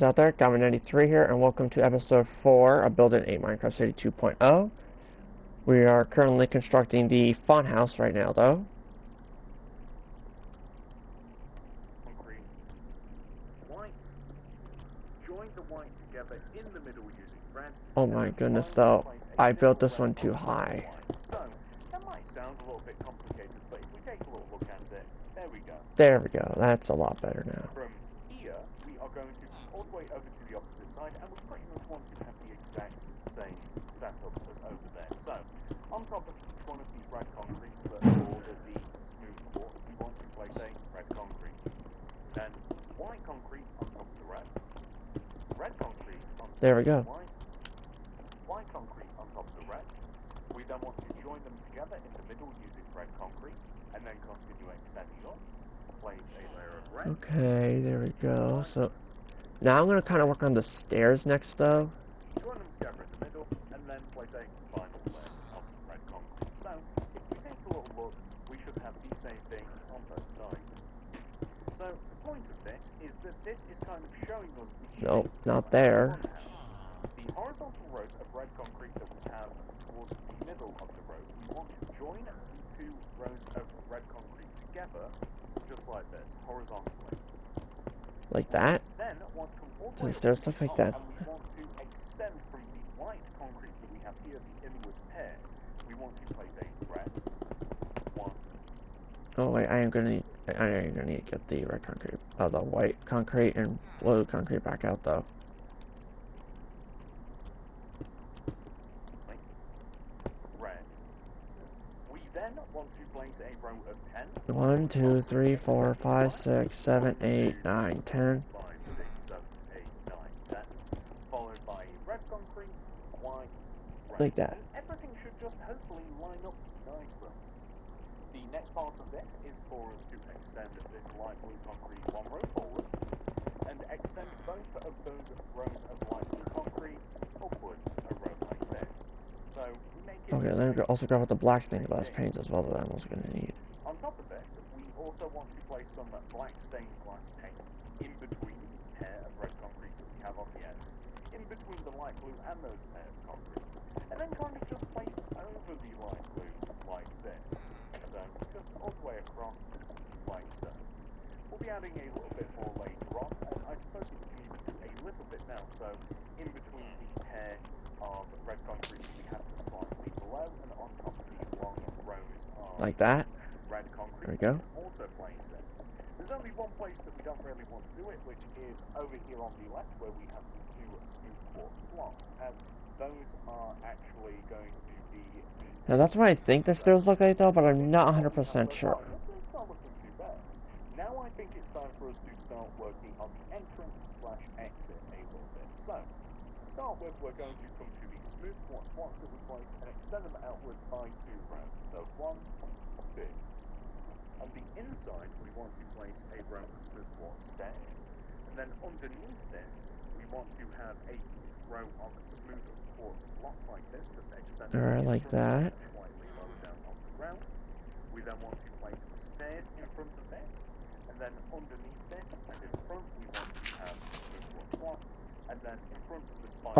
Out there, Gama93 here, and welcome to episode 4 of Building a Minecraft City 2.0. We are currently constructing the fun house right now, though. Concrete. White. Join the white together in the middle using red. Oh my goodness, though. I built this one too high. So, that might sound a little bit complicated, but if we take a little look at it, there we go. There we go. That's a lot better now. From here, we are going to all the way over to the opposite side, and we pretty much want to have the exact same setup as over there. So, on top of each one of these red concretes that border the smooth quartz, we want to place a red concrete. Then, white concrete on top of the red concrete on top There we go. of the white concrete on top of the red. We then want to join them together in the middle using red concrete, and then continue extending up. Place a layer of red. Okay, there we go. So, now I'm going to kind of work on the stairs next, though. Join them together in the middle, and then place a final layer of red concrete. So, if we take a little look, we should have the same thing on both sides. So, the point of this is that this is kind of showing us the Nope, shape not of there. our house. The horizontal rows of red concrete that we have towards the middle of the rows, we want to join the two rows of red concrete together, just like this, horizontally. Like that. Then, want to come all the The way stairs up to look the like top, that. and we want to extend from the white concrete that we have here, the inward pair. We want to place a red one. Oh wait, I am gonna need to get the red concrete, the white concrete and blue concrete back out, though. Red. We then want to place a row of 10. 1, 2, 3, 4, 5, 6, 7, 8, 9, 10. 5, 6, 7, 8, 9, 10. Followed by red concrete, white, red. Like that. And everything should just hopefully line up nicely. The next part of this is for us to extend this light blue concrete one row forward and extend both of those rows of light blue concrete upwards a row like this. So we make it. Okay, then we also grab out the black stained glass paints as well that I'm also going to need. On top of this, we also want to place some black stained glass paint in between the pair of red concretes that we have on the end, in between the light blue and those pair of concretes, and then kind of just place over the light blue like this. So just all the way across like so. We'll be adding a little bit more later on, and I suppose we can even do a little bit now. So in between the pair of red concretes we have just slightly below, and on top of the long rows of Like that. red concrete. There we go. Also place it. There's only one place that we don't really want to do it, which is over here on the left, where we have the two smooth quartz blocks, and those are actually going to be Now that's what I think the stairs look like, though, but I'm not 100% sure. It's not looking too bad. Now I think it's time for us to start working on the entrance slash exit a little bit. So, to start with, we're going to come to the smooth quartz blocks that we placed and extend them outwards by 2 rows. So 1, 2. On the inside, we want to place a row of smooth quartz stairs. And then underneath this, we want to have a row of smooth quartz blocks like this, just extend them Alright, like that. slightly lower down on the ground. We then want to place stairs in front of this, and then underneath this and in front we want to have smooth quartz block, and then in front of the spine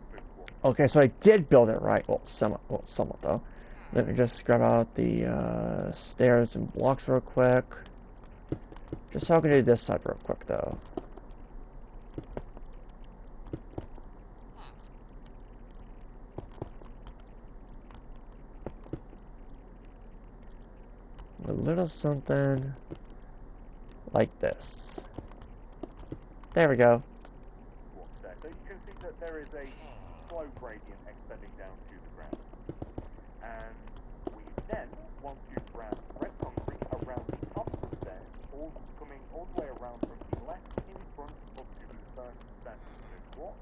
smooth quartz. Okay, so I did build it right. Well, somewhat though. Let me just grab out the stairs and blocks real quick. Just so I can do this side real quick, though. A little something like this. There we go. There. So you can see that there is a slow gradient extending down to the ground. And we then want to grab red concrete around the top of the stairs, coming all the way around from the left in front up to the first set of smooth quartz.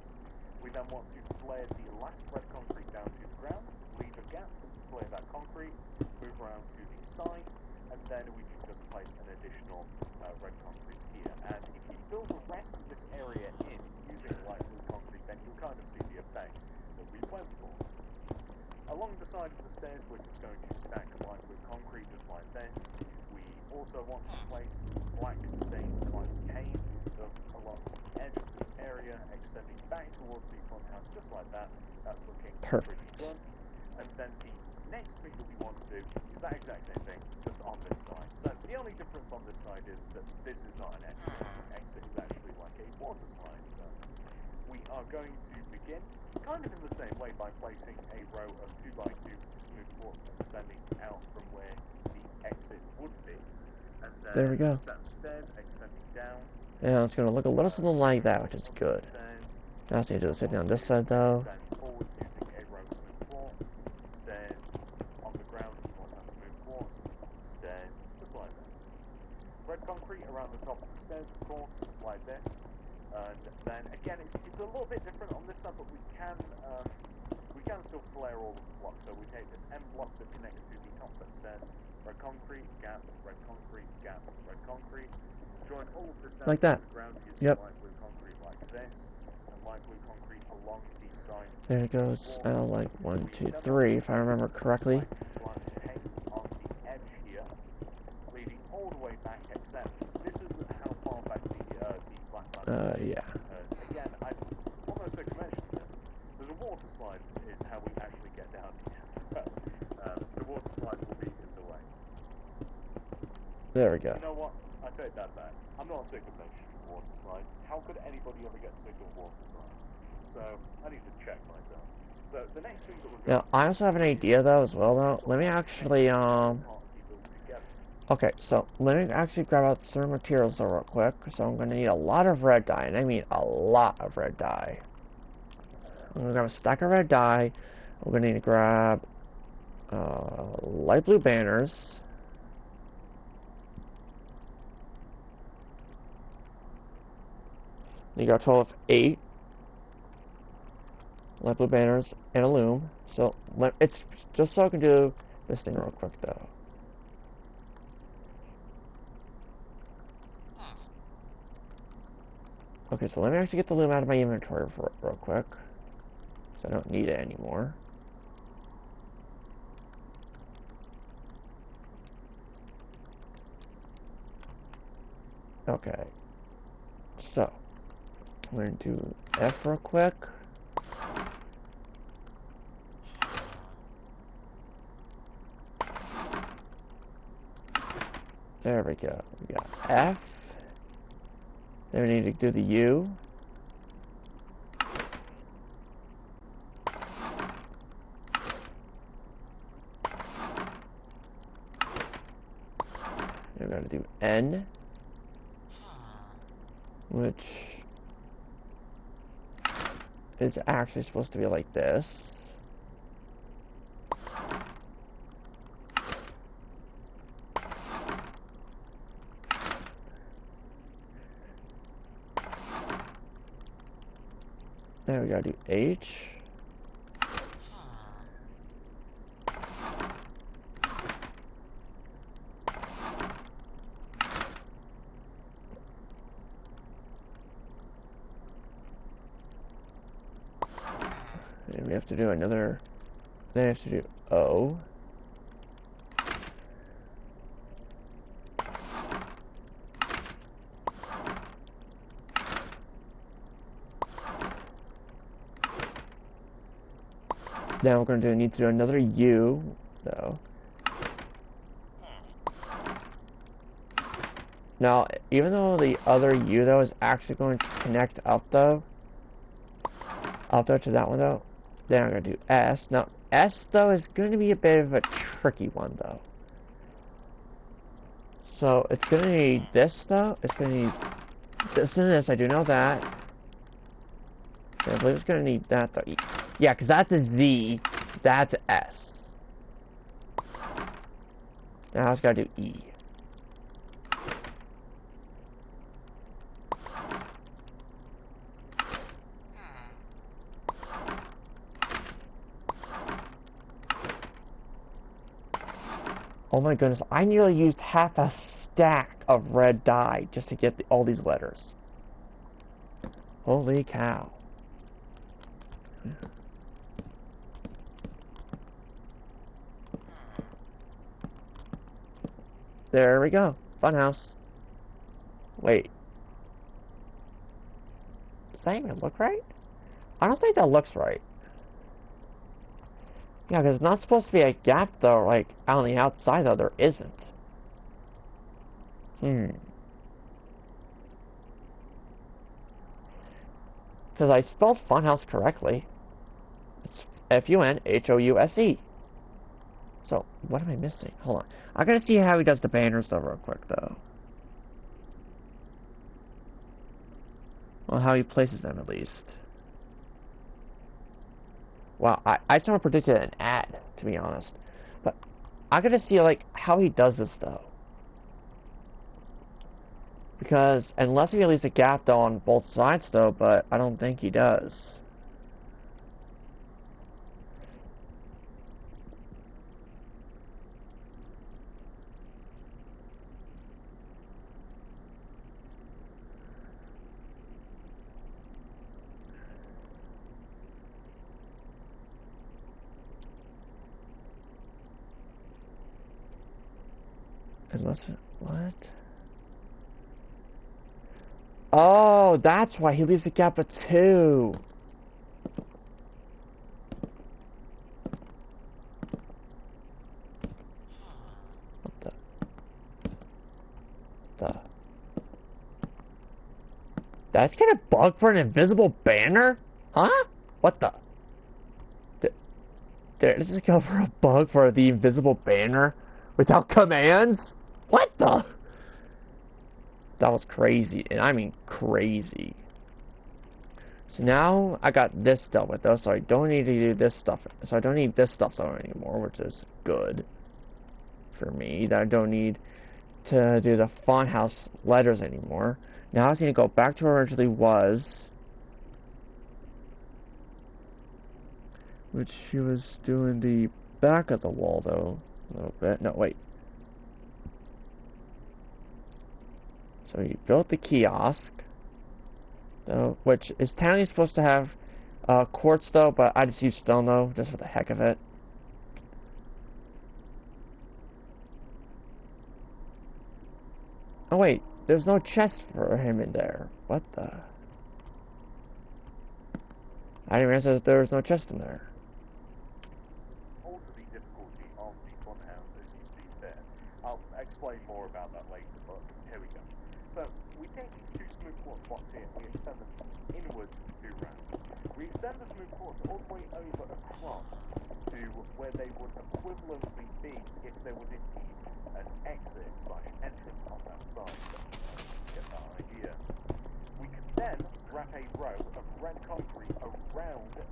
We then want to flare the last red concrete down to the ground, leave a gap, flare that concrete, move around to the side, and then we can just place an additional red concrete here. And if you fill the rest of this area in using light blue concrete, then you'll kind of see the effect that we went for. Along the side of the stairs, we're just going to stack light blue concrete just like this. We also want to place black stained glass pane just along the edge of this area, extending back towards the front house, just like that. That's looking Perfect. pretty good. And then the next thing that we want to do is that exact same thing, just on this side. So the only difference on this side is that this is not an exit. The exit is actually like a water slide. So we are going to begin kind of in the same way by placing a row of 2x2 smooth quartz extending out from where the exit would be. And then There we go. set of stairs extending down. Yeah, it's gonna look a little something like that, which is good. Now I need to do the same thing on this side though. Standing forward using a row of smooth quartz. Stairs on the ground, you want that smooth quartz. Stairs, just like that. Red concrete around the top of the stairs, of course, like this. And then again, it's a little bit different on this side, but we can still flare all of the blocks. So we take this M block that connects to the top set of stairs, red concrete, gap, red concrete, gap, red concrete. Join all of this down Like to that. the ground using Yep. light blue concrete like this, and light blue concrete along the sides. There it goes. Like 1, 2, 3, if I remember correctly. Glass pane on the edge here, leading all the way back, except this is how far back the black ladder Yeah. again, I almost like I mentioned that there's a water slide is how we actually get down here. So the water slide will be in the way. There we go. You know what? I take that back. I'm not sick of mentioning water slide. How could anybody ever get sick of water slide? So I need to check myself. So the next thing that we're going Now I also have an idea though as well though. Let me actually okay, so let me actually grab out some materials though real quick. So I'm gonna need a lot of red dye, and I mean a lot of red dye. I'm gonna grab a stack of red dye. We're gonna need to grab light blue banners. You got a total of 8 light blue banners and a loom. So it's just so I can do this thing real quick though. Okay, so let me actually get the loom out of my inventory real quick, so I don't need it anymore. Okay, so I'm going to do F real quick. There we go. We got F. Then we need to do the U. Then we gotta do N, which is actually supposed to be like this. Then we gotta do H. And we have to do another, then we have to do O. Now we're going to need to do another U, though. Now, even though the other U, though, is actually going to connect up, though, to that one, though, then I'm going to do S. Now, S, though, is going to be a bit of a tricky one, though. So, it's going to need this, though. It's going to need this and this. I do know that. I believe it's going to need that, though. Yeah, because that's a Z, that's an S. Now I just gotta do E. Oh my goodness, I nearly used half a stack of red dye just to get all these letters. Holy cow. There we go. Funhouse. Wait. Does that even look right? I don't think that looks right. Yeah, because there's not supposed to be a gap, though, like, on the outside, though. There isn't. Because I spelled Funhouse correctly. It's Funhouse. So, what am I missing? Hold on. I gotta see how he does the banners, though, real quick, though. Well, how he places them, at least. Wow, I someone predicted an ad, to be honest. But I gotta see, like, how he does this, though. Because, unless he leaves a gap, though, on both sides, though, but I don't think he does. Unless, what? Oh, that's why he leaves a gap of 2. What the? That's kind of bug for an invisible banner? Huh? What the? This is going for a bug for the invisible banner without commands? What the? That was crazy, and I mean crazy. So now I got this dealt with, though, so I don't need to do this stuff. So I don't need this stuff anymore, which is good for me. That I don't need to do the Funhouse letters anymore. Now I was going to go back to where it originally was, which she was doing the back of the wall, though, a little bit. No, wait. So he built the kiosk, though, which is technically supposed to have quartz, though, but I just use stone, though, just for the heck of it. Oh, wait. There's no chest for him in there. What the? I didn't realize that there was no chest in there. Also, the difficulty of the Funhouse, as you see there. I'll explain more about that later, but here we go. So, we take these 2 smooth quartz blocks here, and we extend them inward 2 rounds. We extend the smooth quartz all the way over across to where they would equivalently be if there was indeed an exit/entrance on that side. Get that idea. We can then wrap a row of red concrete around the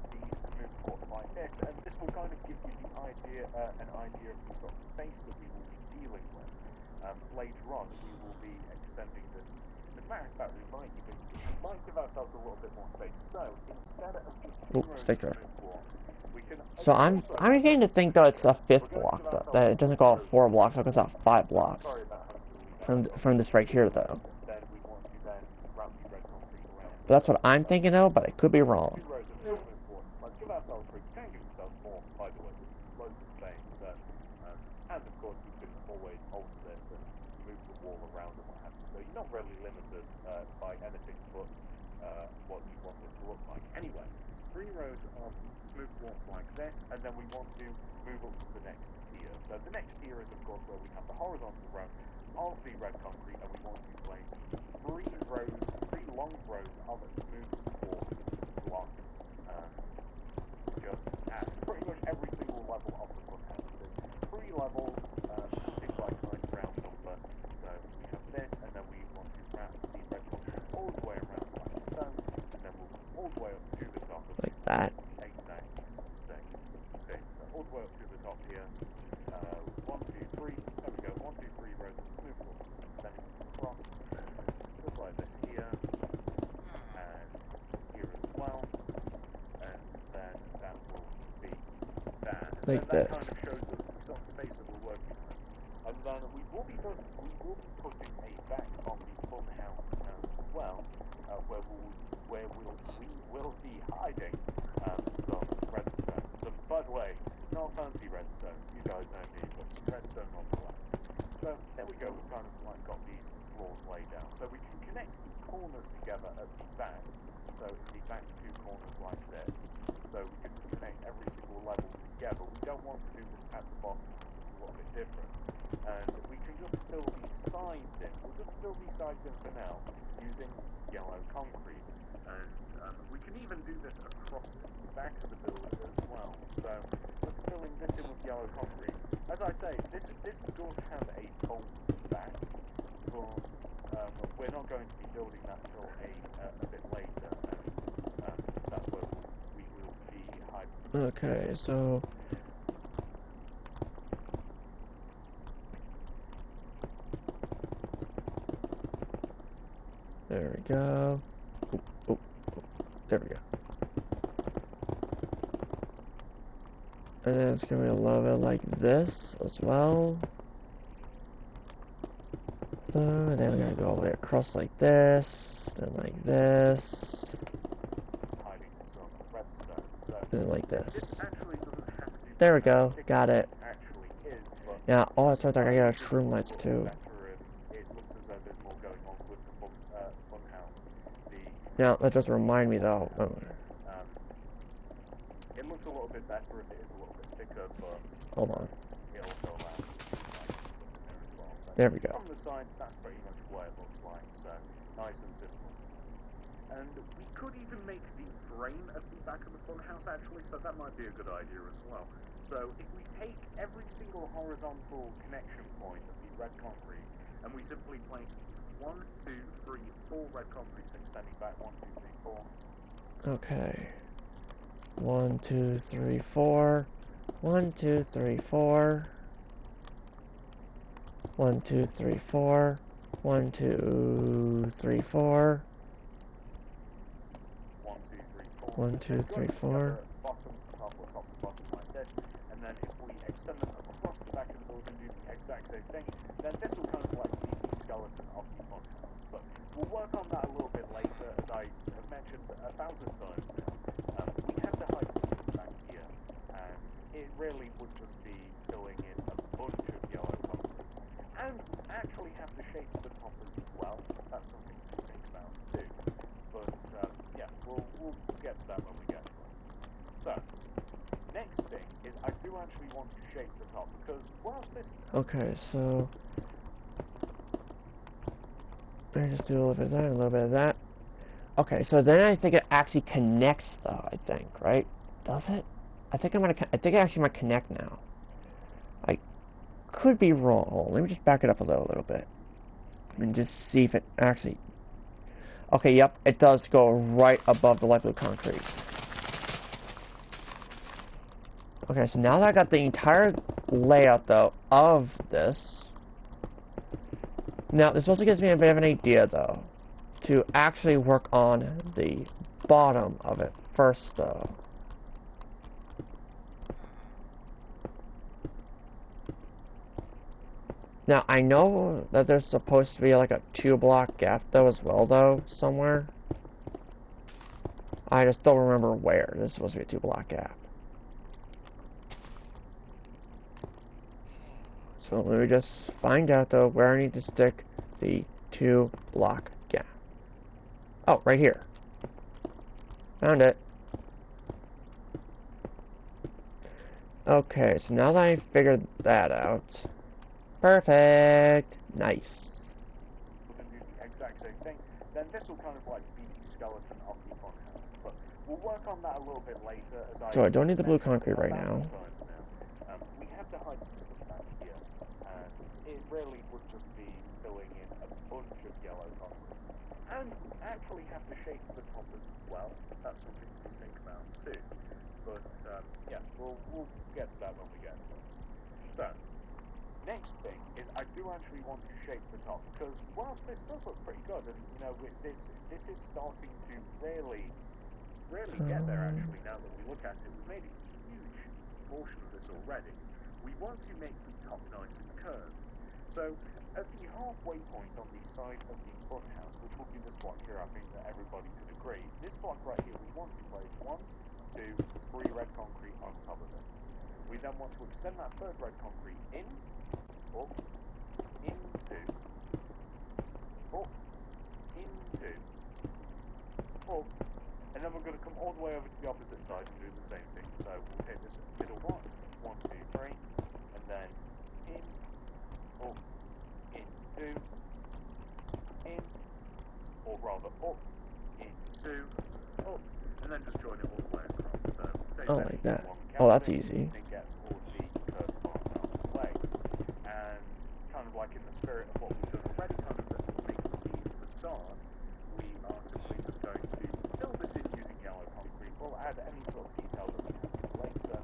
smooth quartz like this, and this will kind of give you the idea, an idea of the sort of space that we will be dealing with. Later on, we will be extending this. As a matter of fact, we might give ourselves a little bit more space. So instead of just 2 rows of smooth quartz, we can. So I'm beginning to think, though, it's a 5th block, though. That it doesn't go out 4 blocks, it goes out 5 blocks. From this right here, though. Then we want to then wrap the red concrete around. But that's what I'm thinking, though, but I could be wrong. 2 rows of smooth quartz. Let's give ourselves room. We can give ourselves more, by the way. Loads of space. And of course, we can always alter this and move the wall around and what have you. So you're not really limited by anything but what you want this to look like. Anyway, 3 rows of smooth quartz like this, and then we want to move up to the next tier. So the next tier is, of course, where we have the horizontal row of the red concrete, and we want to place 3 long rows of smooth quartz block just at pretty much every single level of the Funhouse. There's 3 levels, seems like a nice round number. So we have this, and then we want to wrap the red concrete all the way around like so, and then we'll all the way up to the top of Like that. Exact same. Okay, so all the way up to the top here. 1, 2, 3. There we go. 1, 2, 3 rows of smooth quartz. Then across, just like this here, and here as well, and then that will be that. And Like then that this. kind of shows us the sort of space that we're working with. And then we will be putting a back on the Funhouse as well, where we will be hiding some redstone. So, by the way, not fancy redstone. You guys know me, but some redstone on the left. So there we go, we've kind of like got these floors laid down. So we can connect the corners together at the back. So the back two corners like this. So we can just connect every single level together. We don't want to do this at the bottom because it's a little bit different. And we can just fill these sides in. We'll just fill these sides in for now using yellow concrete. And we can even do this across the back of the building as well. So just filling this in with yellow concrete. As I say, this does have a bolt back, but we're not going to be building that until a bit later. And that's where we will be hiding. Okay, so there we go. Oh, there we go. And then it's gonna be a little bit like this as well. So then we're gonna go all the way across like this, then like this, Hiding some redstone. So then like this. this actually doesn't have to be. There we go. Got it. Actually is, but Yeah. Oh, that's right. I got shroom lights too. better and it looks as though there's more going on with the fun house. Now that does remind me though. It looks a little bit better if it is a little bit thicker, but Hold on. it also allows you to like stuff in there as well. So There we go. from the sides, that's pretty much what it looks like. So nice and simple. And we could even make the frame at the back of the fun house actually, so that might be a good idea as well. So if we take every single horizontal connection point of the red concrete and we simply place 1, 2, 3, 4 red concretes extending back 1, 2, 3, 4. Okay. 1, 2, 3, 4. 1, 2, 3, 4. 1, 2, 3, 4. 1, 2, 3, 4. 1, 2, 3, 4. 1, 2, 3, 4. Bottom to top or top to bottom like this. And then if we extend them across the back of the building, do the exact same thing, then this will kind of like be the skeleton of the fun house. But we'll work on that a little bit later, as I have mentioned 1,000 times now. We have to hide some stuff back here, and it really would just be filling in a bunch of yellow concrete. And actually have to shape the top as well. That's something to think about too. But yeah, we'll get to that when we get to it. So, next thing is I do actually want to shape the top because whilst this Okay, so let me just do a little bit of that, a little bit of that. Okay, so then I think it actually connects though, I think, right? Does it? I think it actually might connect now. I could be wrong. Hold on, let me just back it up a little bit. And just see if it actually... Okay, yep, it does go right above the light blue concrete. Okay, so now that I got the entire layout though of this. Now, this also gives me a bit of an idea though, to actually work on the bottom of it first though. Now, I know that there's supposed to be like a 2-block gap though as well though, somewhere. I just don't remember where. There's supposed to be a 2-block gap. So let me just find out though where I need to stick the 2-block gap. Oh, right here. Found it. Okay, so now that I figured that out. Perfect. Nice. we're going to do the exact same thing, then this will kind of like be the skeleton of the fun house. But we'll work on that a little bit later as So I don't need the blue concrete right now. We have to hide some stuff back here, and it really would just be filling in a bunch of yellow concrete. And actually have to shape the top as well. That's something to think about too. But yeah, we'll get to that when we get to it. So, next thing is I do actually want to shape the top because whilst this does look pretty good, and you know this is starting to really get there actually now that we look at it. We've made a huge portion of this already. We want to make the top nice and curved. So at the halfway point on the side of the fun house, which will be this block here, I think that everybody could agree. This block right here, we want to place 1, 2, 3 red concrete on top of it. We then want to extend that third red concrete in, up, into, up, into, up, and then we're going to come all the way over to the opposite side and do the same thing. So we'll take this middle one, 1, 2, 3, and then in, up, into, in, or rather up, into, up, and then just join it all the way across. So say Oh, like that. Oh, that's easy. and it gets all the curved parts out of the way. And kind of like in the spirit of what we've done already, kind of making the facade, we are simply just going to fill this in using yellow concrete. We'll add any sort of detail that we have later.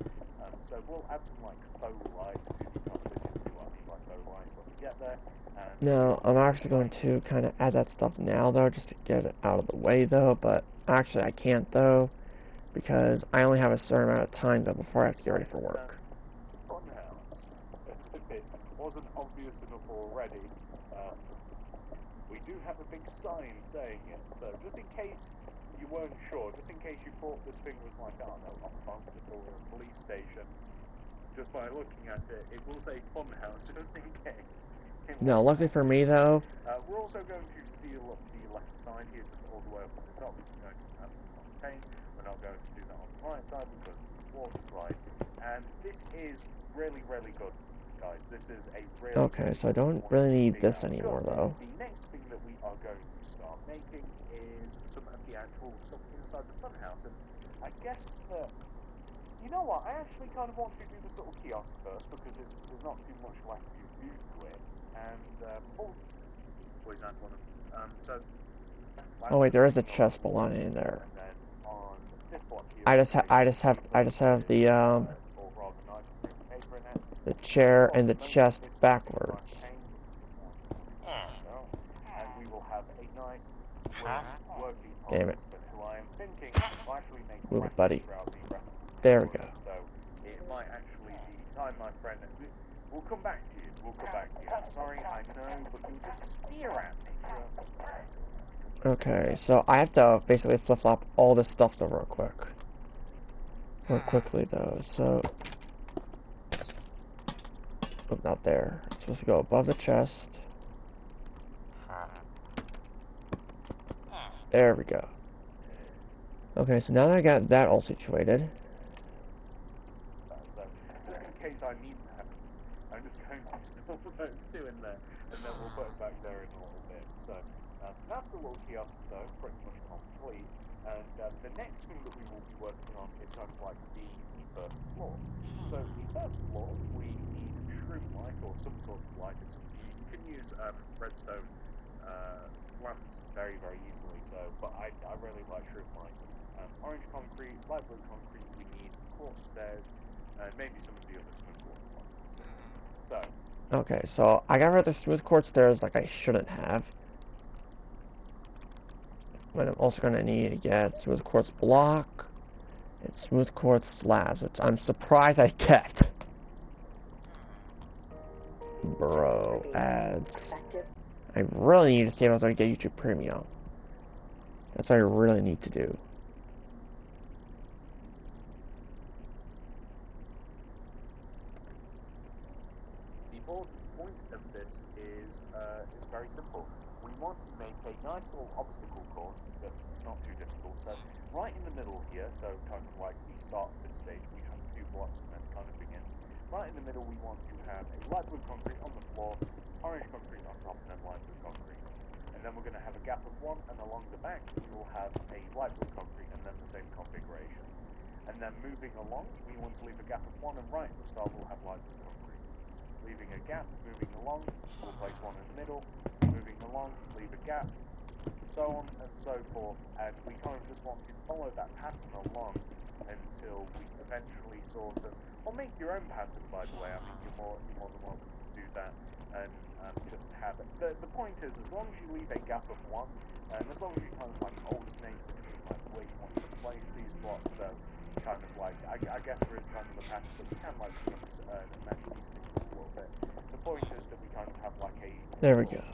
So we'll add some like faux lights to the composition, see what I mean by faux lights when we get there. And No, I'm actually going to kind of add that stuff now, though, just to get it out of the way, though. But actually, I can't, though, because I only have a certain amount of time, though, before I have to get ready for work. Funhouse. If it wasn't obvious enough already, we do have a big sign saying it. So just in case you weren't sure, just in case you thought this thing was like, I don't know, a hospital or a police station, just by looking at it, it will say Funhouse, just in case. No, luckily for me, though, We're also going to seal up the left side here, just all the way up at the top. We're just going to add some paint. We're not going to do that on the right side because it's water slide. And this is really, really good, guys. This is a really okay, so I don't really need this anymore, though. The next thing that we are going to start making is some of the actual stuff inside the funhouse. And I guess that, you know what, I actually kind of want to do this little kiosk first because there's not too much left to do to it. And, always add one of them. Oh wait, there is a chest belonging in there. And then on this block here, I just have the chair and the chest backwards. And we will have a nice working Damn it. but who I am thinking will actually make Move it, buddy. throughout the rest of the There we go. So it might actually be time, my friend. We'll come back to you. We'll come back to you. I'm sorry, I know, but you'll just steer at me. Okay, so I have to basically flip-flop all this stuff so real quickly though, so... Oh, not there. It's supposed to go above the chest. There we go. Okay, so now that I got that all situated... So, just in case I need that, I'm just going to store those two in there, and then we'll put them back there in a little bit. So, that's the little kiosk though, pretty much complete. And the next thing that we will be working on is kind of like the first floor. So the first floor, we need shroom light or some sort of light. It's up to you. You can use redstone lamps very, very easily. So, but I really like shroom light. Orange concrete, light blue concrete. We need quartz stairs, and maybe some of the other smooth quartz ones. So. Okay, so I got rid of the smooth quartz stairs like I shouldn't have. But I'm also going to need to get smooth quartz block and smooth quartz slabs, which I'm surprised I kept. Bro, ads. I really need to see if I can get YouTube Premium. That's what I really need to do. The whole point of this is very simple. We want to make a nice little obstacle course that's not too difficult. So right in the middle here, so kind of like the start of this stage, we have 2 blocks and then kind of begin. Right in the middle, we want to have a light blue concrete on the floor, orange concrete on top, and then light blue concrete. And then we're going to have a gap of 1, and along the back, we will have a light blue concrete, and then the same configuration. And then moving along, we want to leave a gap of 1, and right at the start, we'll have light blue concrete. Leaving a gap, moving along, we'll place 1 in the middle, moving along, leave a gap, so on and so forth, and we kind of just want to follow that pattern along until we eventually sort of, or make your own pattern, by the way. I mean, you're more than welcome to do that, and just have it. The point is, as long as you leave a gap of 1, and as long as you kind of like alternate between like where you want to place these blocks, so kind of like, I guess there is kind of a pattern, but we can like mix and match these things up a little bit. The point is that we kind of have like a there we go.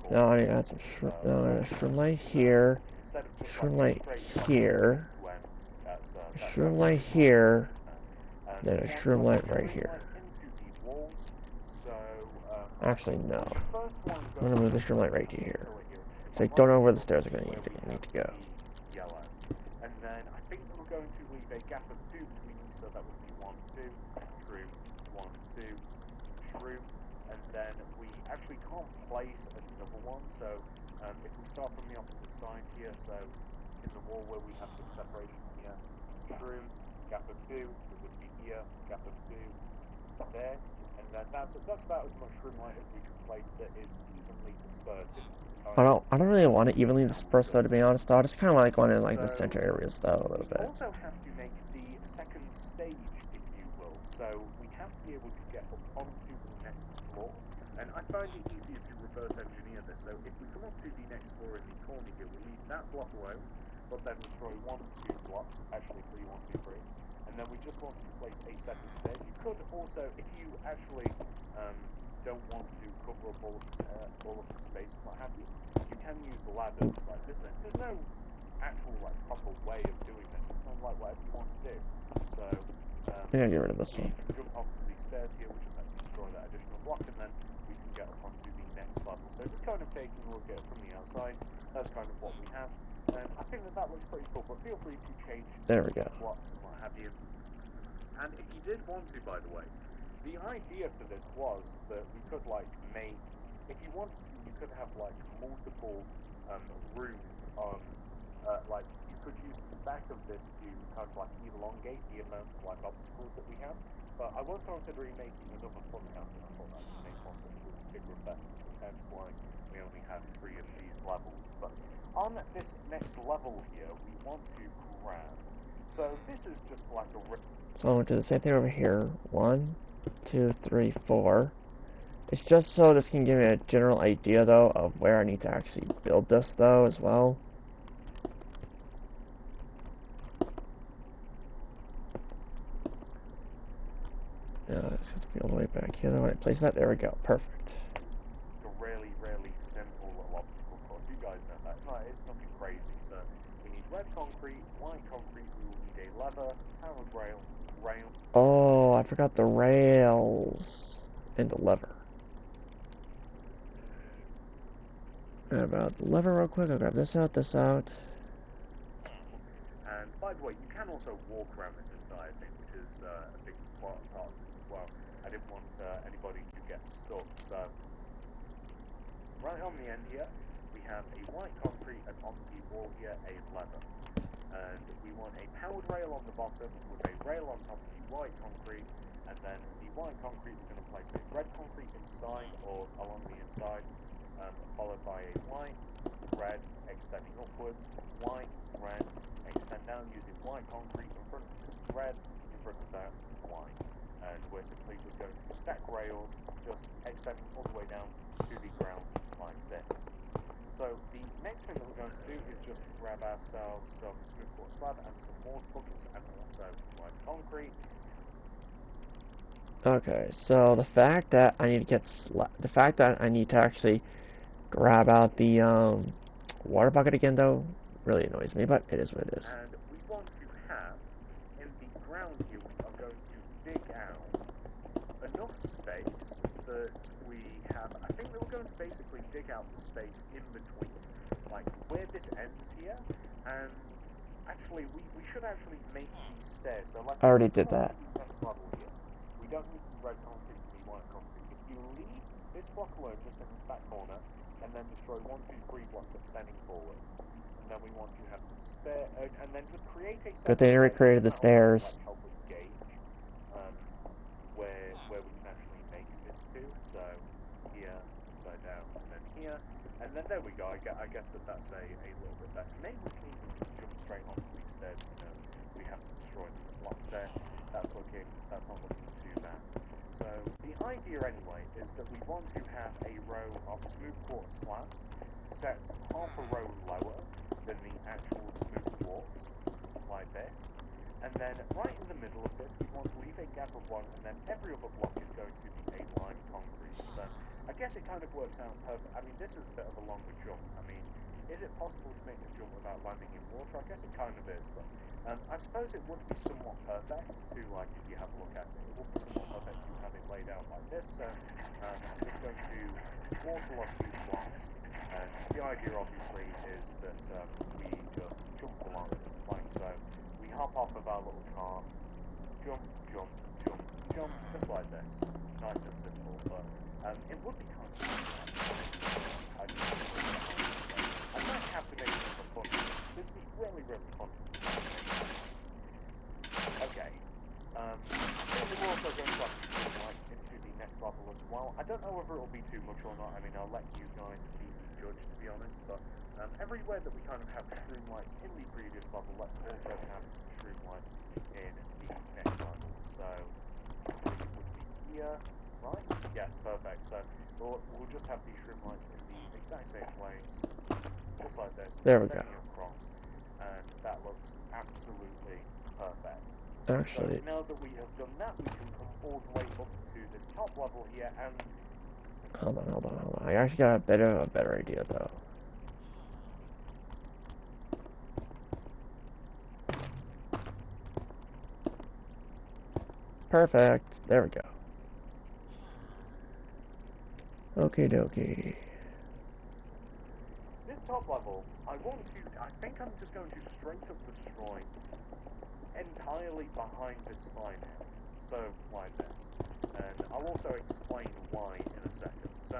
Now I got some shroom light here, shroom light here, shroom light here, then a shroom light right here. Into the walls, so Actually, no. The first one's I'm gonna move this room like right here. pillar here, which is So I the don't know right where the pillar stairs are gonna where need we to have go. the yellow. And then I think we're going to leave a gap of 2 between these, so that would be 1, 2, true, 1, 2, true. And then we actually can't place another one, so if we start from the opposite side here, so in the wall where we have the separation here, true, gap of 2, it would be here, gap of 2, there. And then that's about as much room light as we can place that is evenly dispersed. I don't really want it evenly dispersed though, to be honest. Though I just kind of like wanting like the center areas though a little We bit. also have to make the second stage, if you will. So we have to be able to get up onto the next floor. And I find it easier to reverse engineer this. So if we come up to the next floor in the corner here, we leave that block alone, but then destroy 1, 2 blocks, actually 3, 1, 2, 3. And then we just want to place a second stage. You could also, if you actually don't want to cover up all of the space and what have you, you can use the ladders. Like there's no actual like proper way of doing this. It's kind of like whatever you want to do. So I think I'll get rid of this one. we can jump onto these stairs here, we just have to destroy that additional block, and then we can get up onto the next level. So just kind of taking a look at it from the outside, that's kind of what we have. And I think that looks pretty cool, but feel free to change There we go. blocks and what have you. And if you did want to, by the way, the idea for this was that we could like make, if you wanted to, you could have like multiple rooms on, like you could use the back of this to kind of like elongate the amount of like obstacles that we have. But I was considering making another fun house, and I thought that would make one that was bigger and better, which is hence why we only have 3 of these levels. But on this next level here, we want to grab. So this is just like a. So I'm gonna do the same thing over here. 1, 2, 3, 4. It's just so this can give me a general idea though of where I need to actually build this though as well. Now it's going to be all the way back here. When I place that, there we go. Perfect. A really, really simple little obstacle course. You guys know that. It's nothing crazy. So we need red concrete, white concrete. We will need a lever, powered rail. Oh, I forgot the rails and the lever. Grab out the lever real quick. I'll grab this out, this out. And by the way, you can also walk around this entire thing, which is a big part of this as well. I didn't want anybody to get stuck. So right on the end here, we have a white concrete, and on the wall here, a lever. And we want a powered rail on the bottom with a rail on top of the white concrete, and then the white concrete we're going to place a red concrete inside or along the inside, followed by a white, red, extending upwards, white, red, extend down using white concrete in front of this red, in front of that white. And we're simply just going to stack rails, just extending all the way down to the ground like this. So the next thing that we're going to do is just grab ourselves some smooth quartz slab and some mortar buckets and also white concrete. Okay, so the fact that I need to get the fact that I need to actually grab out the water bucket again though really annoys me, but it is what it is. And we want to have in the ground here, we are going to dig out enough space that we have. I think that we're going to basically dig out the space in between, like where this ends here, and actually we should actually make these stairs. So like I already did that. Next level here, we don't need red concrete, we need white concrete. If you leave this block alone just in the back corner, and then destroy 1, 2, 3 blocks extending forward, and then we want to have the stair, and then just create a. Good thing I recreated the stairs. Like help us gauge where we can actually make this to. So here, upside down, and then here, and then there we go. I guess that's a little bit better. Maybe we can even just jump straight onto these stairs. You know, we have to destroy the block there. That's not looking too bad. So the idea anyway is that we want to have a row of smooth quartz slabs set half a row lower than the actual smooth quartz, like this. And then right in the middle of this, we want to leave a gap of 1, and then every other block is going to be a line concrete. So I guess it kind of works out perfect. I mean, this is a bit of a longer jump. I mean, is it possible to make a jump without landing in water? I guess it kind of is, but I suppose it would be somewhat perfect to, like, if you have a look at it, it would be somewhat perfect to have it laid out like this. So I'm just going to waterlock these blocks, and the idea obviously is that we just jump along like so. We hop off of our little cart, jump, jump, jump, jump, just like this. Nice and simple, but it would be kind of I'm not captivated for fun. This was really, really fun. Okay. We're also going to have lights into the next level as well. I don't know whether it'll be too much or not. I mean, I'll let you guys be the judge, to be honest. But everywhere that we kind of have shroom lights in the previous level, let's also have shroom lights in the next level. So, it would be here, right? Yes, perfect. So, we'll just have these shroom lights in the exact same place, just like this. There we go. Across, and that looks absolutely perfect. Actually, so now that we have done that, we can come all the way up to this top level here, and hold on. I actually got a bit of a better idea though. Perfect. There we go. Okie dokie. This top level, I think I'm just going to straight up destroy entirely behind this slide. So, like this. And I'll also explain why in a second. So,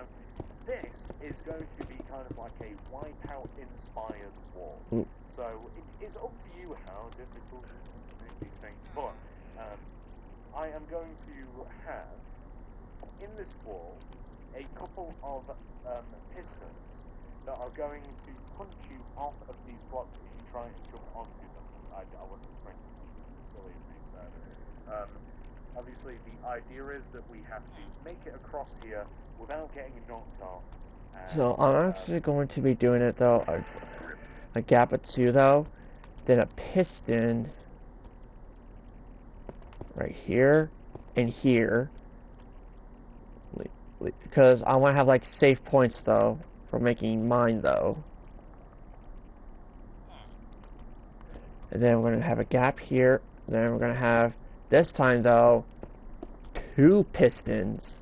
this is going to be kind of like a Wipeout-inspired wall. Ooh. So, it is up to you how difficult it is to make these things, but I am going to have, in this wall, a couple of pistons that are going to punch you off of these blocks as you try and jump onto them. I wasn't expecting silly of me, so obviously the idea is that we have to make it across here without getting knocked off. So I'm actually going to be doing it though, a gap of 2 though, then a piston right here and here, because I want to have like safe points though for making mine though. And then we're going to have a gap here. Then we're going to have, this time though, 2 pistons.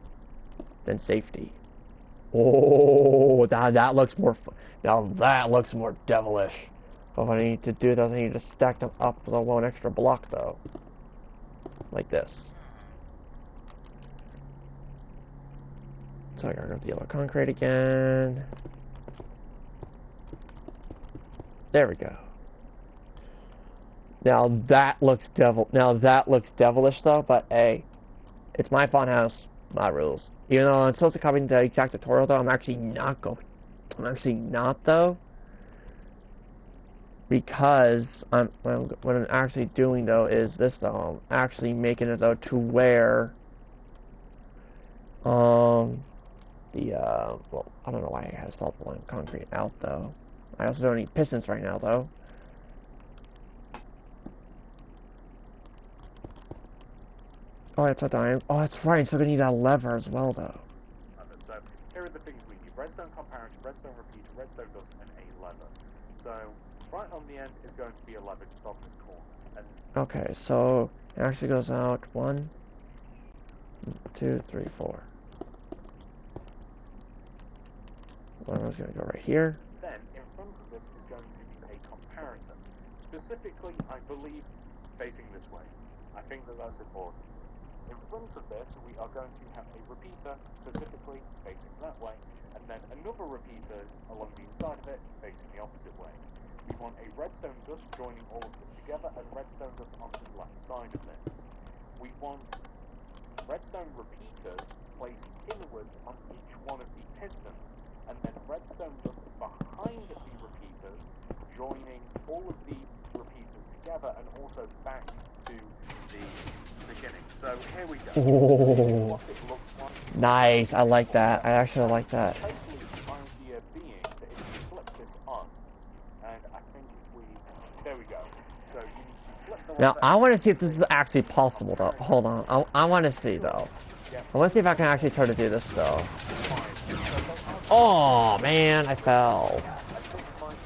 Then safety. Oh, that looks more fun. Now that looks more devilish. But what I need to do though, I need to stack them up with a 1 extra block though. Like this. So I gotta go to the yellow concrete again. There we go. Now that looks devilish though, but hey, it's my fun house, my rules. Even though I'm supposed to copy the exact tutorial though, I'm actually not though. Because what I'm actually doing though is this though, I'm actually making it though to where well, I don't know why I had to start the line concrete out though. I also don't need pistons right now though. Oh, that's what I am. Oh, that's right. So we need a lever as well, though. So here are the things we need: redstone comparator, redstone repeater, redstone dust, and a lever. So right on the end is going to be a lever just off this corner. And okay, so it actually goes out 1, 2, 3, 4. Lever's gonna go right here. Then in front of this is going to be a comparator, specifically, I believe, facing this way. I think that that's important. In front of this, we are going to have a repeater, specifically facing that way, and then another repeater along the inside of it, facing the opposite way. We want a redstone dust joining all of this together, and redstone dust on the left side of this. We want redstone repeaters placed inwards on each one of the pistons, and then redstone dust behind the repeaters, joining all of the repeaters together, and also back to the beginning. So here we go. Oh, What it looks like. nice. I like that. I actually like that. Hopefully the idea being that if you flip this on, and I think if we, there we go. So you need to flip the Now, lever. I want to see if this is actually possible, though. Hold on. I want to see, though. I want to see if I can actually try to do this, though. Oh, man, I fell. At this point,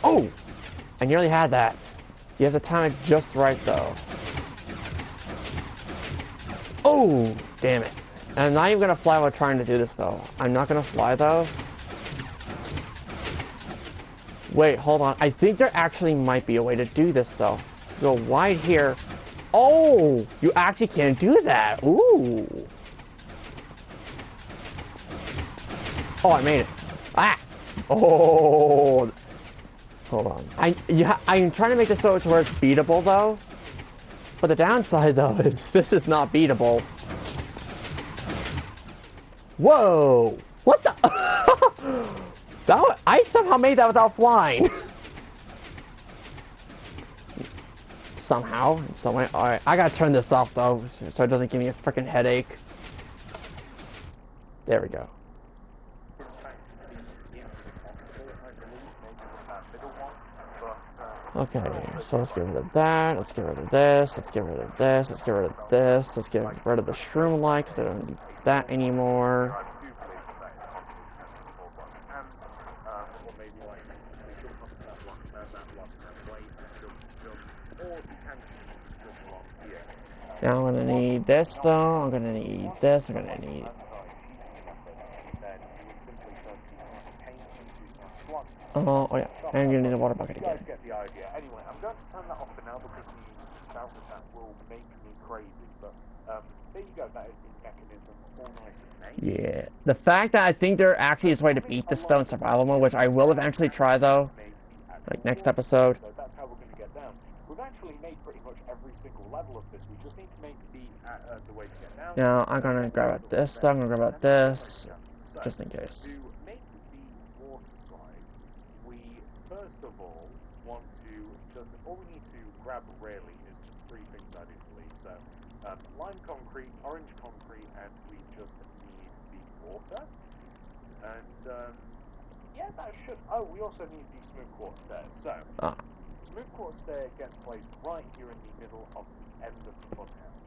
Oh! I nearly had that. You have to time it just right, though. Oh! Damn it. And I'm not even gonna fly while trying to do this, though. I'm not gonna fly, though. Wait, hold on. I think there actually might be a way to do this, though. Go wide here. Oh! You actually can't do that. Ooh! Oh, I made it. Ah! Oh! Hold on. I'm trying to make this so to where it's beatable, though. But the downside, though, is this is not beatable. Whoa! What the? I somehow made that without flying. Somehow, in some way. Alright, I gotta turn this off, though, so it doesn't give me a freaking headache. There we go. Okay, so let's get rid of that, let's get rid of this, let's get rid of this, let's get rid of this, let's get rid of the shroom light because I don't need that anymore. Now I'm gonna need this though, I'm gonna need this, I'm gonna need... Oh yeah, I'm gonna need a water bucket again. You guys get the idea. Anyway, I'm going to turn that off for now because the sound of that will make me crazy. But there you go, that is the mechanism all nice and neat. Yeah, the fact that I think there actually is a way to beat the stone survival mode, which I will eventually try though, like next episode. So that's how we're going to get down. We've actually made pretty much every single level of this. We just need to make the way to get down. Now I'm gonna grab out this stuff, I'm gonna grab out this, just in case. To make the water slide, we first of all want to all we need to grab really is just three things I do believe. So lime concrete, orange concrete, and we just need the water. And yeah, that should. Oh, we also need the smooth quartz stairs. So smooth quartz stair gets placed right here in the middle of the end of the funhouse.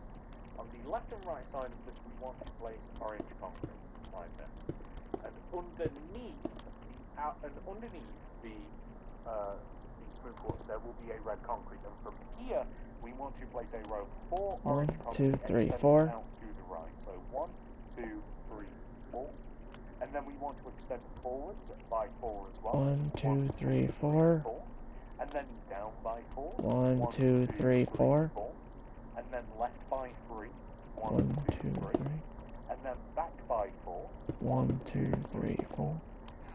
On the left and right side of this, we want to place orange concrete like this, and underneath the smooth quartz there will be a red concrete, and from here we want to place a row of 4 orange concrete 1, 2, 3, 4 out to the right. So 1, 2, 3, 4, and then we want to extend forwards by 4 as well. 1, 2, 3, 4. And then down by 4. 1, 2, 3, 4. And then left by 3. 1, 2, 3. And then back by 4. 1, 2, 3, 4.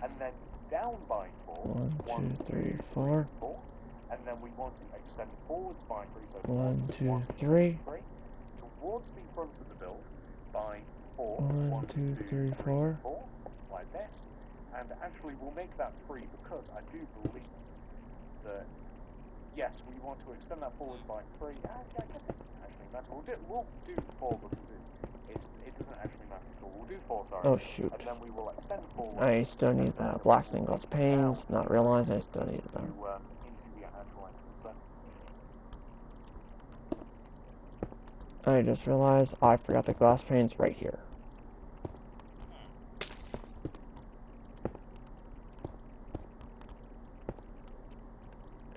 And then down by 4. 1, 2, 3, 4. And then we want to extend forwards by 3. So 1, 2, 3. Towards the front of the build by 4. 1, 2, 3, 4. Like this. And actually we'll make that 3 because I do believe that yes, we want to extend that forward by 3. I guess it doesn't actually matter. We'll do 4 because it doesn't actually matter at all. We'll do 4, sorry. Oh shoot. And then we will extend forward. I still need the black stained glass panes, not realize I still need them. Into the actual entrance. I just realized I forgot the glass panes right here.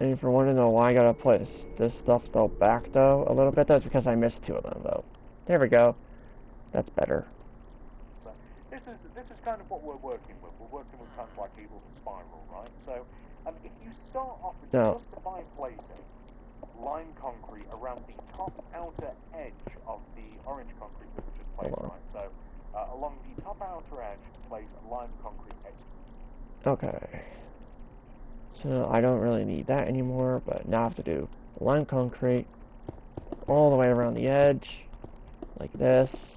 And if you want to know why I gotta place this stuff though back though a little bit, that's because I missed 2 of them though. There we go. That's better. So this is kind of what we're working with. We're working with kind of like a little spiral, right? So if you start off with just by placing lime concrete around the top outer edge of the orange concrete that we just placed, right? So along the top outer edge, place lime concrete X. Okay. So I don't really need that anymore, but now I have to do lime concrete all the way around the edge, like this.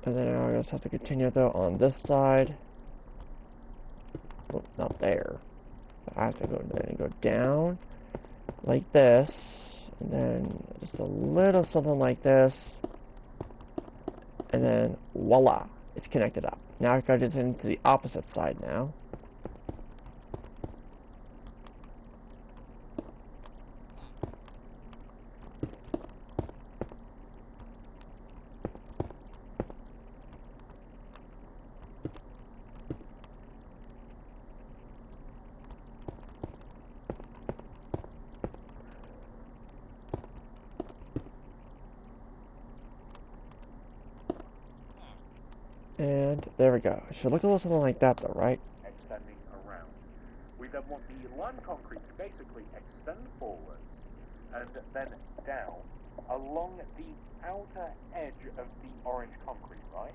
And then I just have to continue though on this side. Oh, not there. I have to go down like this, and then just a little something like this, and then voila, it's connected up. Now I got it into the opposite side now. There we go. It should look a little something like that, though, right? Extending around. We then want the lime concrete to basically extend forwards and then down along the outer edge of the orange concrete, right?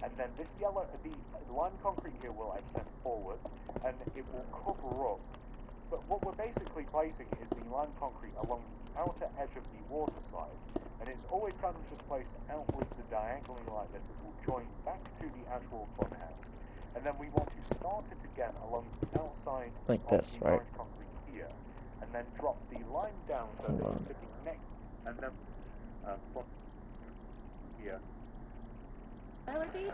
And then this the lime concrete here will extend forwards and it will cover up. But what we're basically placing is the lime concrete along the outer edge of the water side, and it's always kind of just placed outwards and diagonally like this. It will join back to the actual funhouse. And then we want to start it again along the outside Like of this, the right? orange concrete here, and then drop the lime down so that it's sitting next, and then from here. Allergies?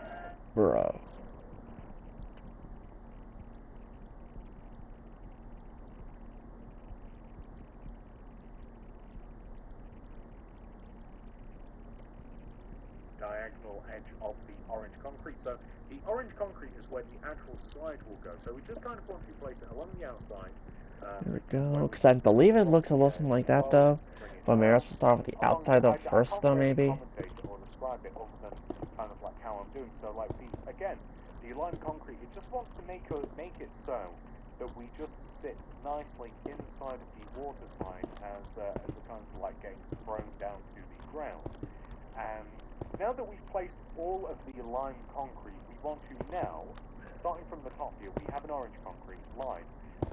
Bro. Diagonal edge of the orange concrete. So the orange concrete is where the actual slide will go. So we just kind of want to place it along the outside. There we go. Because I believe it looks a little something like that, though. But maybe I should start with the outside, though, first, though, maybe. Or describe it other than kind of like how I'm doing. So like the lime concrete, it just wants to make it so that we just sit nicely inside of the water slide as we're kind of like getting thrown down to the ground. And now that we've placed all of the lime concrete, we want to now, starting from the top here, we have an orange concrete line.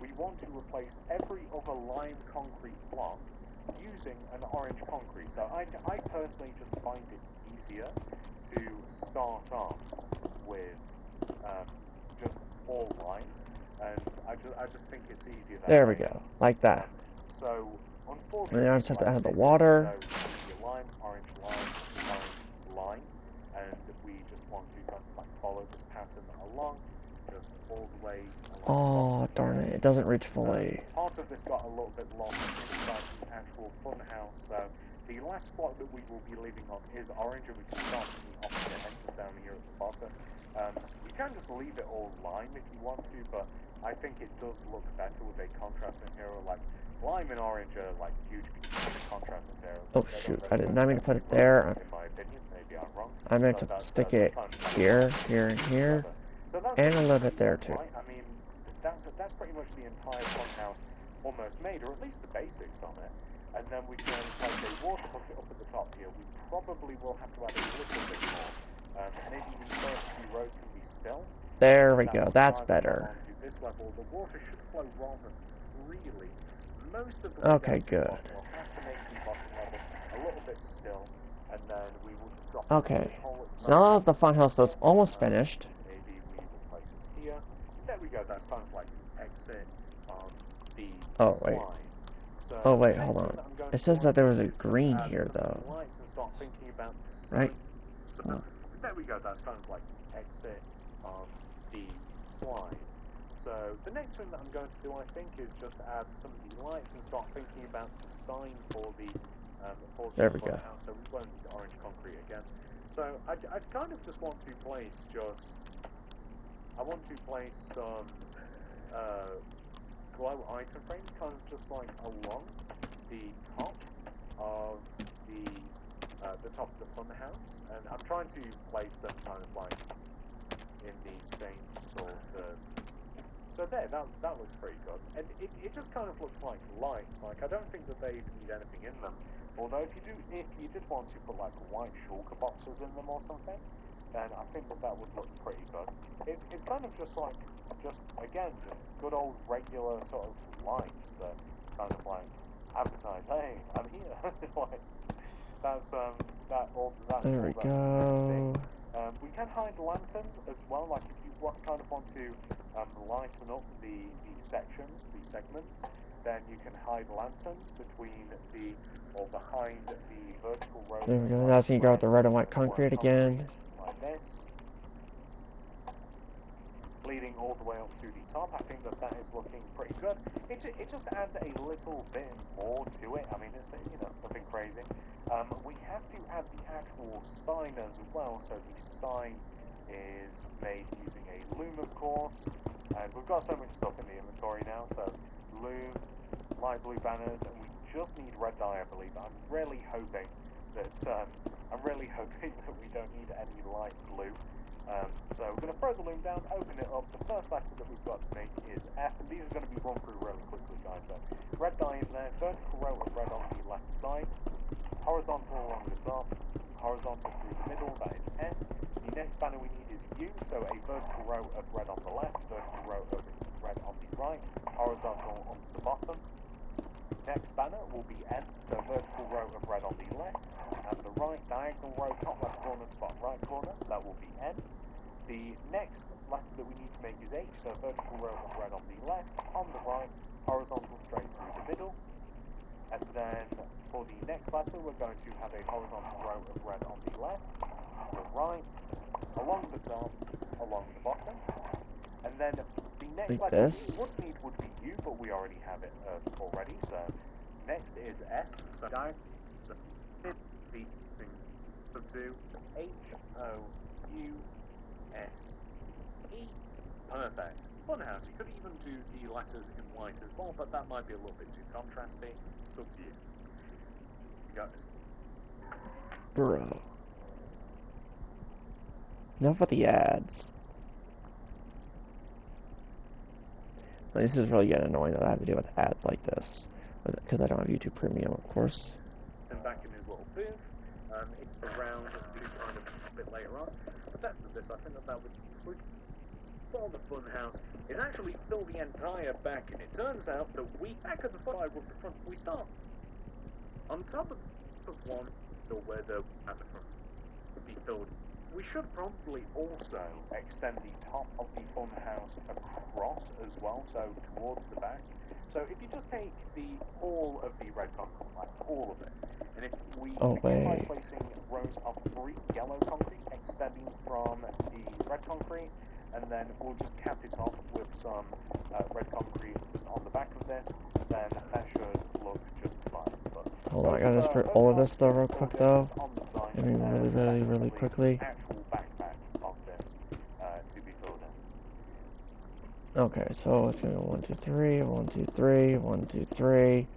We want to replace every other lime concrete block using an orange concrete. So I personally just find it easier to start off with just all lime, and I just think it's easier that There we way. go. Like that. So unfortunately, And then I just have to like add the this, water. so lime, orange, line, and we just want to kind of like follow this pattern along, just all the way along. Oh, darn it. It doesn't reach fully. Part of this got a little bit lost inside the actual funhouse, so the last block that we will be leaving on is orange, and we can start from the opposite end just down here at the bottom. You can just leave it all lime if you want to, but I think it does look better with a contrast material. Like lime and orange are like huge contrast materials. Oh, shoot. I did not mean to put it there. In my opinion, maybe I'm wrong. I meant So to that's, stick that's it kind of here, here, and here. So that's And a little bit there, too. right? I mean, that's pretty much the entire funhouse almost made, or at least the basics on it. And then we can place a water bucket up at the top here. We probably will have to add a little bit more. Maybe the first few rows can be still. There we go. That's better. Onto this level, the water should flow rather freely. Most of the way Okay, down to the good. bottom. We'll have to make the bottom level a little bit still, and then we will just drop Okay. this whole So now that the funhouse is almost finished. Maybe we will place it here. There we go. That's kind of like an exit on the Oh, slide. wait. So Oh, wait, the hold next on. thing that I'm going It to says want that there to was a do is just green add here, some though. lights and start thinking about the Right? So Oh. there we go. That's kind of like exit on the slide. So the next thing that I'm going to do, I think, is just add some of the lights and start thinking about the sign for the There we go. house. So we won't need the orange concrete again. So I kind of just want to place some glow item frames, kind of just like along the top of the top of the funhouse, and I'm trying to place them kind of like in the same sort of. So there, that looks pretty good, and it just kind of looks like lights. Like I don't think that they need anything in them. Although if you did want to put like white shulker boxes in them or something, then I think that would look pretty good. It's kind of just like again just good old regular sort of lights that kind of like advertise, hey, I'm here. Like that's There we go. We can hide lanterns as well. Like if you kind of want to lighten up the sections, the segments, then you can hide lanterns between or behind the vertical rows. There we go. Now you go with the red and white concrete again. Like this. Leading all the way up to the top. I think that is looking pretty good. It just adds a little bit more to it. I mean, it's nothing crazy. We have to add the actual sign as well. So the sign is made using a loom, of course, and we've got so much stuff in the inventory now. So loom, light blue banners, and we just need red dye, I believe. I'm really hoping that we don't need any light blue. So we're going to throw the loom down, open it up. The first letter that we've got to make is F, and these are going to be run through really quickly, guys. So red dye in there, vertical row of red on the left side, horizontal along the top, horizontal through the middle, that is N. The next banner we need is U, so a vertical row of red on the left, vertical row of red on the right, horizontal on the bottom. Next banner will be N, so vertical row of red on the left, and the right diagonal row, top left corner to bottom right corner, that will be N. The next letter that we need to make is H, so vertical row of red on the left, on the right, horizontal straight through the middle. And then for the next letter, we're going to have a horizontal row of red on the left, the right, along the top, along the bottom. And then the next Like letter this? we would need would be U, but we already have it already. So next is S, so down, so the thing, subdue, H-O-U-S-E. Perfect. Funhouse, you could even do the letters in white as well, but that might be a little bit too contrasty. It's up to you. You got this. Bro. Enough with the ads. This is really getting annoying that I have to deal with ads like this. Because I don't have YouTube Premium, of course. And back in his little booth, it's around the kind of a bit later on. The depth of this, I think that would for the funhouse is actually fill the entire back, and it turns out that we back at the front, we start on top of one, or where the at the front would be filled. We should probably also extend the top of the funhouse across as well, so towards the back. So if you just take the whole of the red concrete, like all of it, and if we begin by placing rows of 3 yellow concrete extending from the red concrete, and then we'll just cap it off with some red concrete just on the back of this, then that should look just fine. But hold on, I gotta put all of this though real quick though. I mean really quickly. Actual backpack of this to be filled in. Okay, so it's gonna go 1, 2, 3, 1, 2, 3, 1, 2, 3.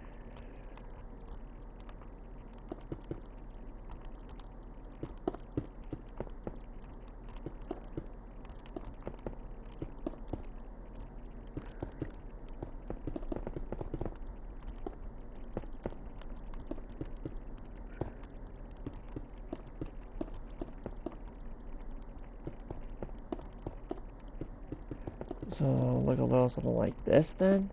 So look a little something like this then.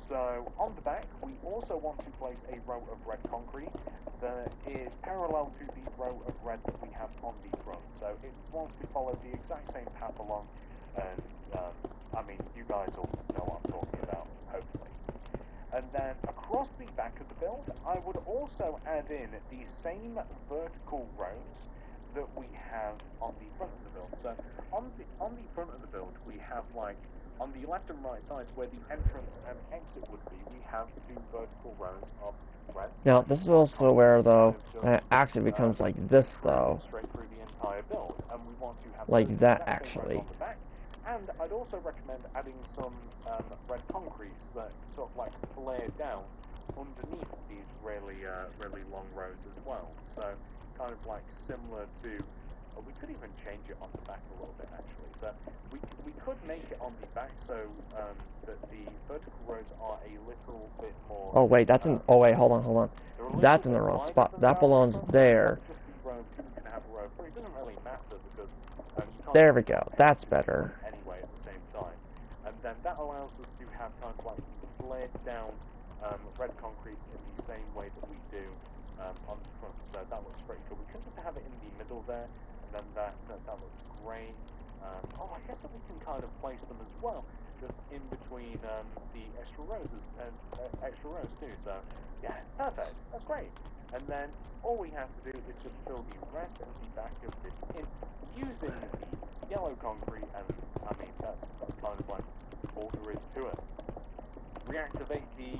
So on the back, we also want to place a row of red concrete that is parallel to the row of red that we have on the front. So it wants to follow the exact same path along, and I mean, you guys will know what I'm talking about, hopefully. And then across the back of the build, I would also add in the same vertical rows that we have on the front of the build. So on the front of the build, we have like on the left and right sides where the entrance and exit would be, we have 2 vertical rows of red. Now this is also where though it actually becomes like this though. Straight through the entire build, and we want to have like that exact same rows actually. on the back. And I'd also recommend adding some red concretes that sort of like flare down underneath these really long rows as well. So kind of like similar to, we could even change it on the back a little bit actually. So we could make it on the back so that the vertical rows are a little bit more. Oh wait, that's in. Oh wait, hold on. That's in the wrong spot. That belongs there. Just the row 2 can have a row 3. It doesn't really matter because you can't There we go. That's better. anyway at the same time, and then that allows us to have kind of like flared down red concrete in the same way that we do on the front. So that looks pretty good. We can just have it in the middle there, and then that looks great. Oh, I guess that we can kind of place them as well, just in between the extra rows too. So yeah, perfect. That's great. And then all we have to do is just fill the rest of the back of this in using the yellow concrete, and I mean that's kind of like all there is to it. Reactivate the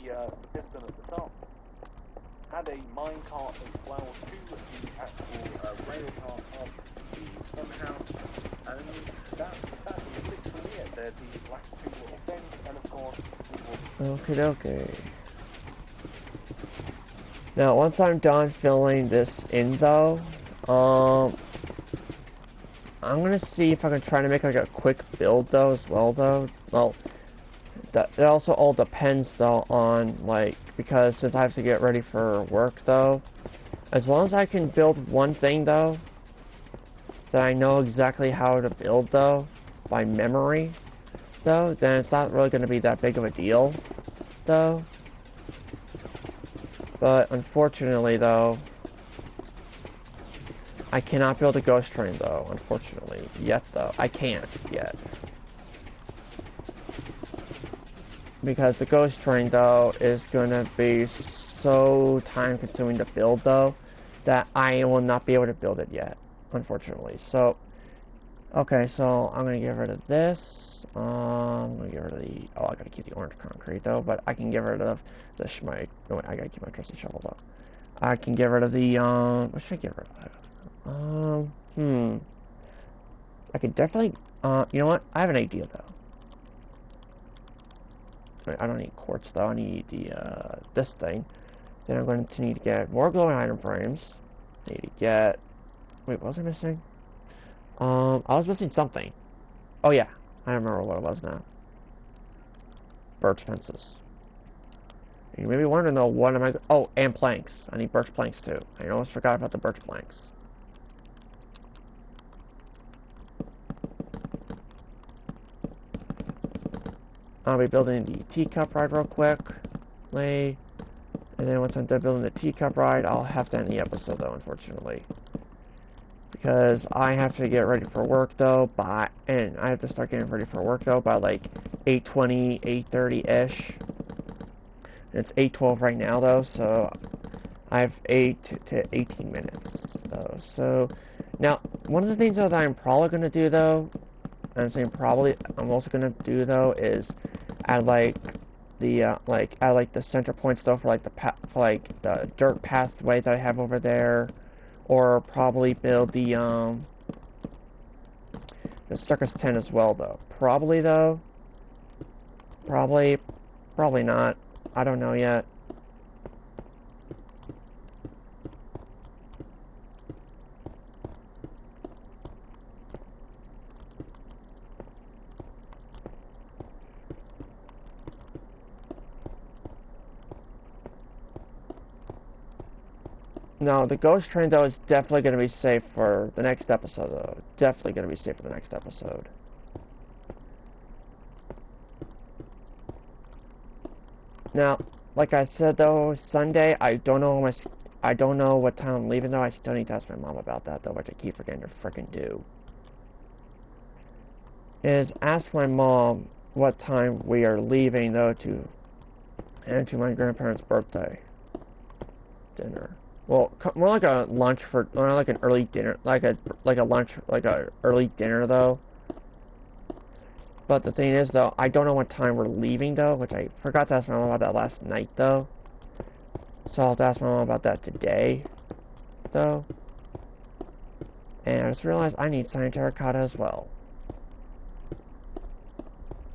piston at the top. Add a minecart as well to the actual rail part of the funhouse, and that's literally it. They're the last 2 little things, and of course we will. Okay. Now once I'm done filling this in though, I'm gonna see if I can try to make like a quick build though as well though. Well, that it also all depends though on like because since I have to get ready for work though, as long as I can build one thing though, that I know exactly how to build though by memory though, then it's not really gonna be that big of a deal though. But unfortunately though, I cannot build a ghost train though, unfortunately. Yet though. I can't yet. Because the ghost train though is gonna be so time consuming to build though that I will not be able to build it yet, unfortunately. So okay, so I'm gonna get rid of this. I'm gonna get rid of the I gotta keep the orange concrete though, but I can get rid of the schmike. Oh wait, I gotta keep my trusty shovel though. I can get rid of the what should I get rid of? I could definitely, you know what? I have an idea, though. Wait, I don't need quartz, though. I need the, this thing. Then I'm going to need to get more glowing item frames. I need to get... Wait, what was I missing? I was missing something. Oh, yeah. I remember what it was now. Birch fences. You maybe wondering, though, what am I... Oh, and planks. I need birch planks, too. I almost forgot about the birch planks. I'll be building the teacup ride real quickly. And then once I'm done building the teacup ride, I'll have to end the episode, though, unfortunately. Because I have to get ready for work, though, and I have to start getting ready for work, though, by, like, 8:20, 8:30-ish. It's 8:12 right now, though, so I have 8 to 18 minutes, though. So, now, one of the things, though, that I'm probably going to do, though, I'm saying probably, I'm also going to do, though, is add, like, the center points, though, for, like, the dirt pathway that I have over there. Or probably build the circus tent as well, though. Probably, though. Probably not. I don't know yet. No, the ghost train, though, is definitely going to be safe for the next episode, though. Definitely going to be safe for the next episode. Now, like I said, though, Sunday, I don't know what time I'm leaving, though. I still need to ask my mom about that, though, which I keep forgetting to frickin' do. Is ask my mom what time we are leaving, though, to my grandparents' birthday dinner. Well, more like a lunch or like an early dinner, like a lunch, like a early dinner though. But the thing is though, I don't know what time we're leaving though, which I forgot to ask my mom about that last night though. So I'll have to ask my mom about that today, though. And I just realized I need cyan terracotta as well.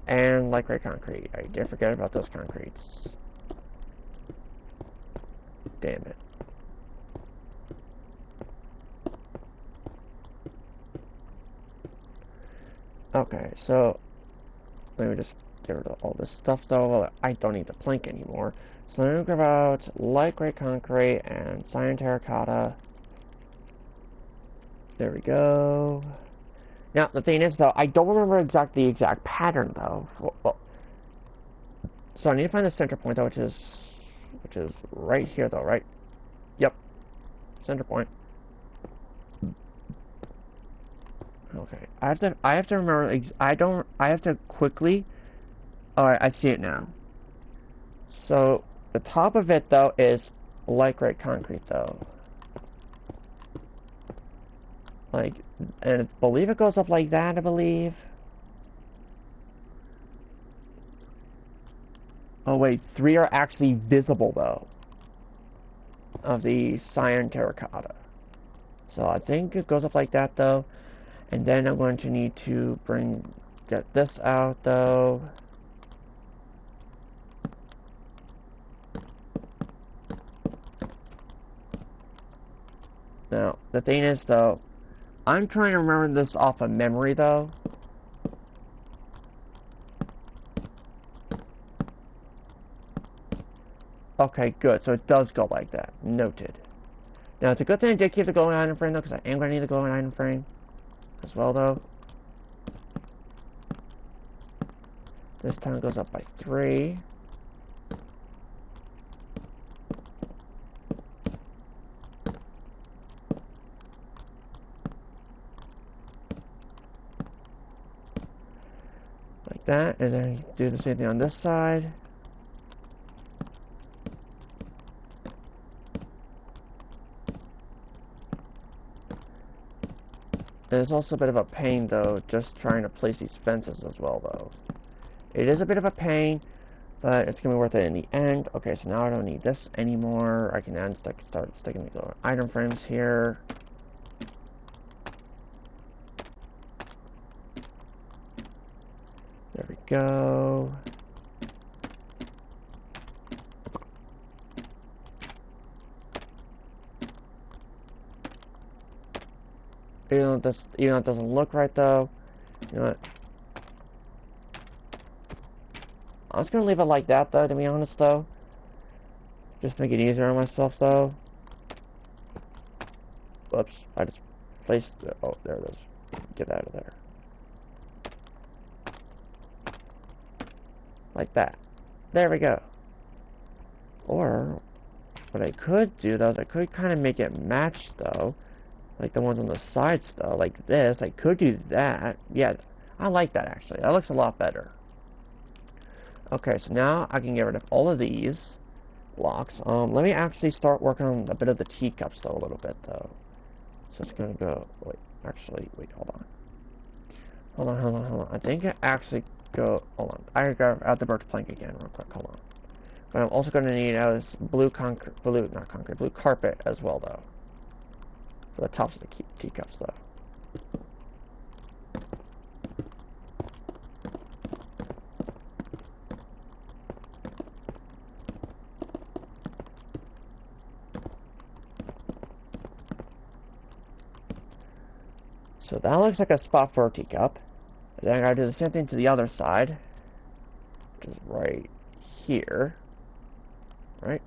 And light gray concrete. I did forget about those concretes. Damn it. Okay, so let me just get rid of all this stuff though. I don't need the plank anymore. So I'm gonna grab out light gray concrete and cyan terracotta. There we go. Now the thing is though, I don't remember the exact pattern though. Well, so I need to find the center point though, which is right here though, right? Yep, center point. Okay, I have to remember. I have to quickly. Alright, I see it now. So the top of it though is light gray concrete though. Like, and I believe it goes up like that. I believe. Oh wait, 3 are actually visible though. Of the cyan terracotta. So I think it goes up like that though. And then I'm going to need to get this out though. Now, the thing is, though, I'm trying to remember this off of memory, though. Okay, good. So it does go like that. Noted. Now, it's a good thing I did keep the glowing item frame, though, because I am going to need the glowing item frame as well, though. This time it goes up by 3. Like that, and then do the same thing on this side. It's also a bit of a pain, though, just trying to place these fences as well, though. It is a bit of a pain, but it's going to be worth it in the end. Okay, so now I don't need this anymore. I can then start sticking the item frames here. There we go. Even though it doesn't look right, though, you know what? I'm just gonna leave it like that, though, to be honest, though. Just to make it easier on myself, though. Whoops, I just placed it. Oh, there it is. Get out of there. Like that. There we go. Or, what I could do, though, is I could kind of make it match, though. Like the ones on the sides, though, like this. I could do that. Yeah, I like that, actually. That looks a lot better. Okay, so now I can get rid of all of these blocks. Let me actually start working on a bit of the teacups, though, a little bit, though. So it's gonna go, wait, hold on. I think I actually hold on. I gotta grab out the birch plank again, real quick, hold on. But I'm also gonna need blue carpet as well, though. For the tops of the teacups, though. So that looks like a spot for a teacup. And then I gotta do the same thing to the other side, which is right here. Right?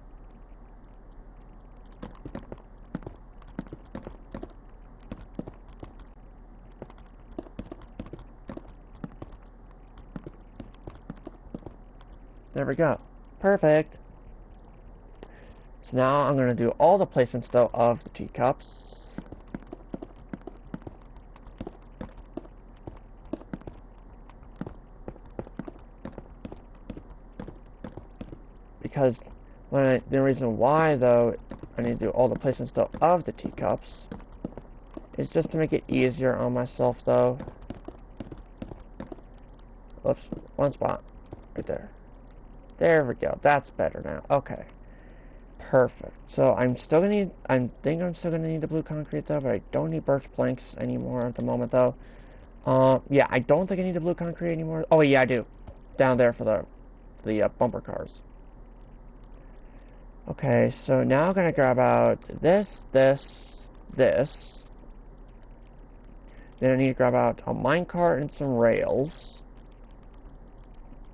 There we go. Perfect. So now I'm going to do all the placements, though, of the teacups. Because the reason why, though, I need to do all the placements, though, of the teacups is just to make it easier on myself, though. Whoops. One spot. Right there. There we go. That's better now. Okay. Perfect. So I'm still gonna need, I think I'm still gonna need the blue concrete, though, but I don't need birch planks anymore at the moment, though. Yeah, I don't think I need the blue concrete anymore. Oh, yeah, I do. Down there for the bumper cars. Okay, so now I'm gonna grab out this. Then I need to grab out a minecart and some rails.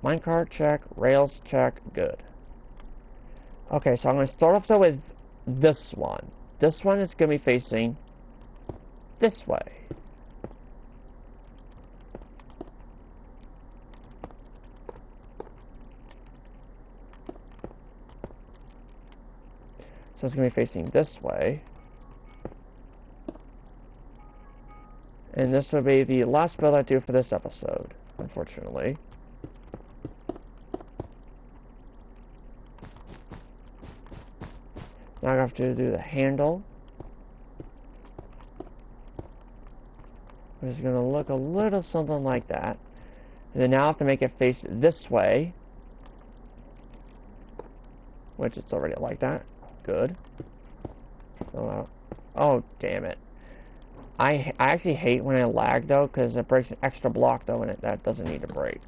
Minecart check, rails check, good. Okay, so I'm going to start off, though, with this one. This one is going to be facing this way. So it's going to be facing this way. And this will be the last build I do for this episode, unfortunately. Now I have to do the handle, which is going to look a little something like that. And then now I have to make it face this way, which it's already like that. Good. Oh, damn it. I actually hate when I lag, though, because it breaks an extra block, though, and that doesn't need to break.